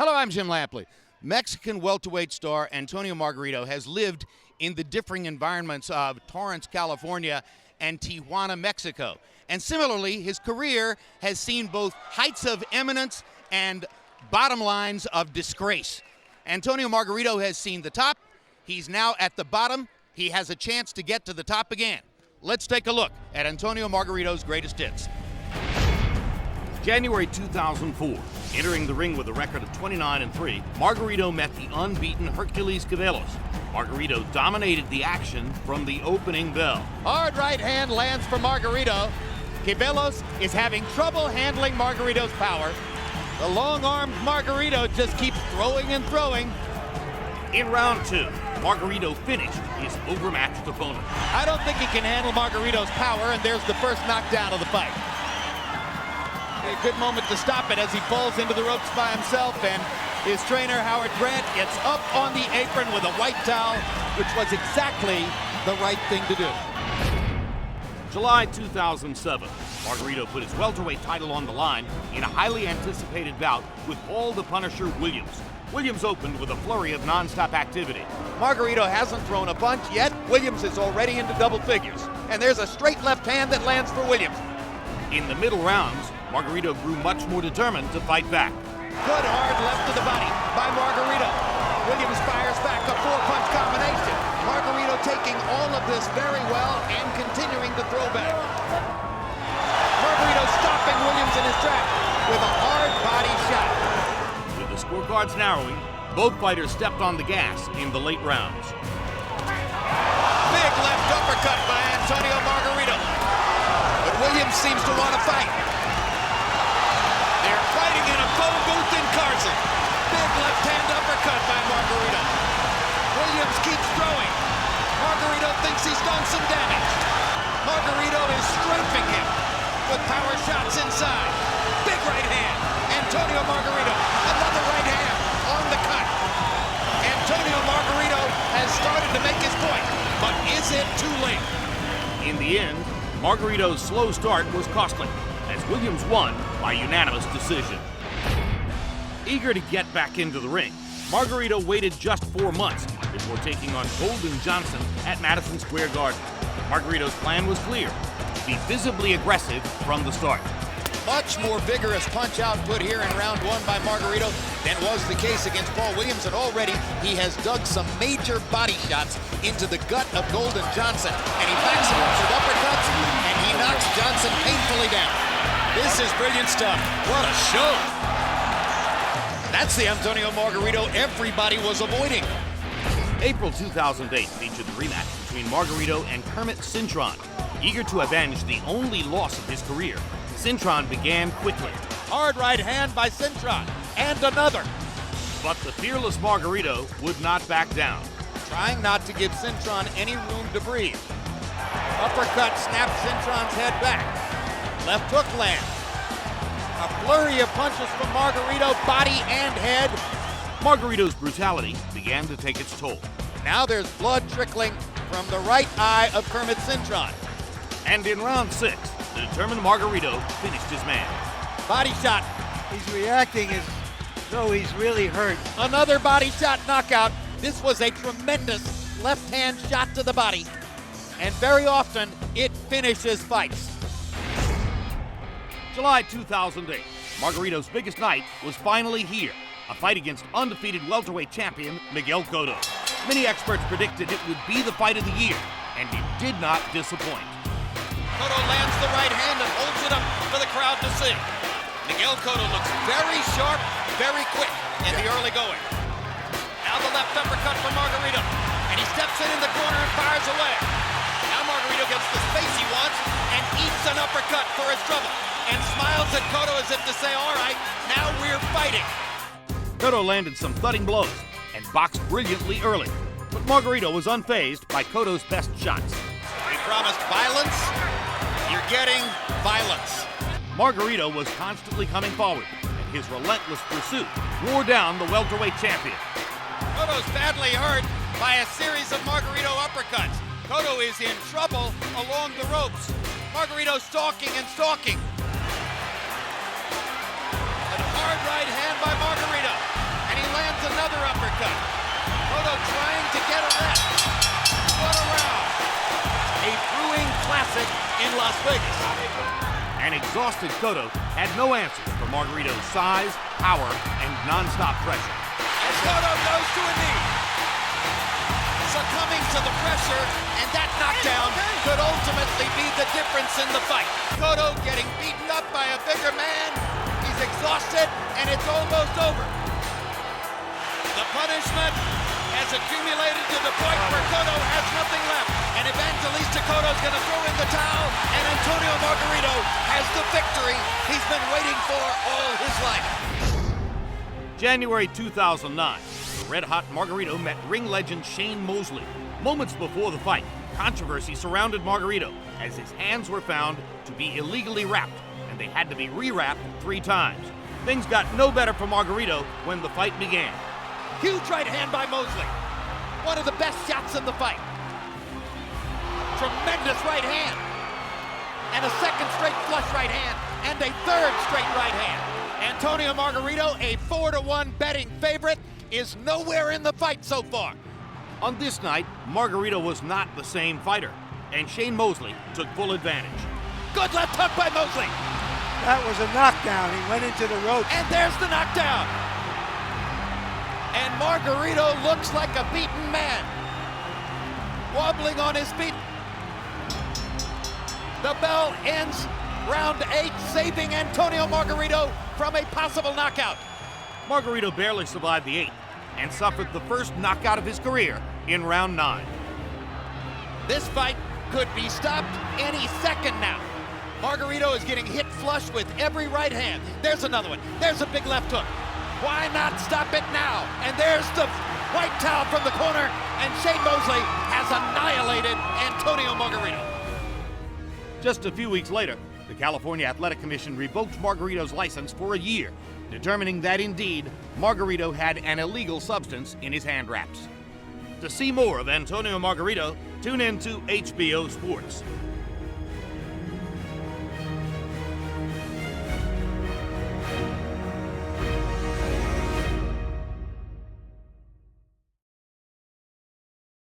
Hello, I'm Jim Lampley. Mexican welterweight star Antonio Margarito has lived in the differing environments of Torrance, California and Tijuana, Mexico. And similarly, his career has seen both heights of eminence and bottom lines of disgrace. Antonio Margarito has seen the top. He's now at the bottom. He has a chance to get to the top again. Let's take a look at Antonio Margarito's greatest hits. January 2004, entering the ring with a record of 29-3, Margarito met the unbeaten Hercules Cabellos. Margarito dominated the action from the opening bell. Hard right hand lands for Margarito. Cabellos is having trouble handling Margarito's power. The long-armed Margarito just keeps throwing and throwing. In round two, Margarito finished his overmatched opponent. I don't think he can handle Margarito's power, and there's the first knockdown of the fight. A good moment to stop it as he falls into the ropes by himself, and his trainer, Howard Grant, gets up on the apron with a white towel, which was exactly the right thing to do. July 2007, Margarito put his welterweight title on the line in a highly anticipated bout with Paul the Punisher Williams. Williams opened with a flurry of non-stop activity. Margarito hasn't thrown a punch yet. Williams is already into double figures, and there's a straight left hand that lands for Williams. In the middle rounds, Margarito grew much more determined to fight back. Good hard left to the body by Margarito. Williams fires back a four-punch combination. Margarito taking all of this very well and continuing to throw back. Margarito stopping Williams in his track with a hard body shot. With the scorecards narrowing, both fighters stepped on the gas in the late rounds. Big left uppercut by Antonio Margarito. But Williams seems to want to fight. They're fighting in a phone booth in Carson. Big left-hand uppercut by Margarito. Williams keeps throwing. Margarito thinks he's done some damage. Margarito is strafing him with power shots inside. Big right hand. Antonio Margarito, another right hand on the cut. Antonio Margarito has started to make his point, but is it too late? In the end, Margarito's slow start was costly, as Williams won by unanimous decision. Eager to get back into the ring, Margarito waited just 4 months before taking on Golden Johnson at Madison Square Garden. Margarito's plan was clear: be visibly aggressive from the start. Much more vigorous punch output here in round one by Margarito than was the case against Paul Williams, and already he has dug some major body shots into the gut of Golden Johnson, and he backs him up with uppercuts, and he knocks Johnson painfully down. This is brilliant stuff. What a show. That's the Antonio Margarito everybody was avoiding. April 2008 featured the rematch between Margarito and Kermit Cintron. Eager to avenge the only loss of his career, Cintron began quickly. Hard right hand by Cintron, and another. But the fearless Margarito would not back down. Trying not to give Cintron any room to breathe. Uppercut snaps Cintron's head back. Left hook lands. A flurry of punches from Margarito, body and head. Margarito's brutality began to take its toll. Now there's blood trickling from the right eye of Kermit Cintron. And in round 6, the determined Margarito finished his man. Body shot. He's reacting as though he's really hurt. Another body shot knockout. This was a tremendous left-hand shot to the body. And very often, it finishes fights. July 2008, Margarito's biggest night was finally here. A fight against undefeated welterweight champion Miguel Cotto. Many experts predicted it would be the fight of the year, and it did not disappoint. Cotto lands the right hand and holds it up for the crowd to see. Miguel Cotto looks very sharp, very quick in the early going. Now the left uppercut from Margarito, and he steps in the corner and fires away. Now Margarito gets the space he wants and eats an uppercut for his trouble, and smiles at Cotto as if to say, all right, now we're fighting. Cotto landed some thudding blows and boxed brilliantly early, but Margarito was unfazed by Cotto's best shots. We promised violence. You're getting violence. Margarito was constantly coming forward, and his relentless pursuit wore down the welterweight champion. Cotto's badly hurt by a series of Margarito uppercuts. Cotto is in trouble along the ropes. Margarito stalking and stalking. A hard right hand by Margarito. uppercut. Cotto trying to get a rest. What a round. A brewing classic in Las Vegas. An exhausted Cotto had no answer for Margarito's size, power, and non-stop pressure. As Cotto goes to a knee. Succumbing to the pressure, and that knockdown could ultimately be the difference in the fight. Cotto getting beaten up by a bigger man. He's exhausted, and it's almost over. The punishment has accumulated to the point where Cotto has nothing left. And Evangelista Cotto's going to throw in the towel, and Antonio Margarito has the victory he's been waiting for all his life. January 2009, the red-hot Margarito met ring legend Shane Mosley. Moments before the fight, controversy surrounded Margarito as his hands were found to be illegally wrapped, and they had to be rewrapped 3 times. Things got no better for Margarito when the fight began. Huge right hand by Mosley. One of the best shots in the fight. Tremendous right hand. And a second straight flush right hand. And a third straight right hand. Antonio Margarito, a 4-1 betting favorite, is nowhere in the fight so far. On this night, Margarito was not the same fighter, and Shane Mosley took full advantage. Good left hook by Mosley. That was a knockdown. He went into the ropes. And there's the knockdown. And Margarito looks like a beaten man. Wobbling on his feet. The bell ends round 8, saving Antonio Margarito from a possible knockout. Margarito barely survived the 8th and suffered the first knockout of his career in round 9. This fight could be stopped any second now. Margarito is getting hit flush with every right hand. There's another one. There's a big left hook. Why not stop it now? And there's the white towel from the corner, and Shane Mosley has annihilated Antonio Margarito. Just a few weeks later, the California Athletic Commission revoked Margarito's license for a year, determining that indeed, Margarito had an illegal substance in his hand wraps. To see more of Antonio Margarito, tune in to HBO Sports.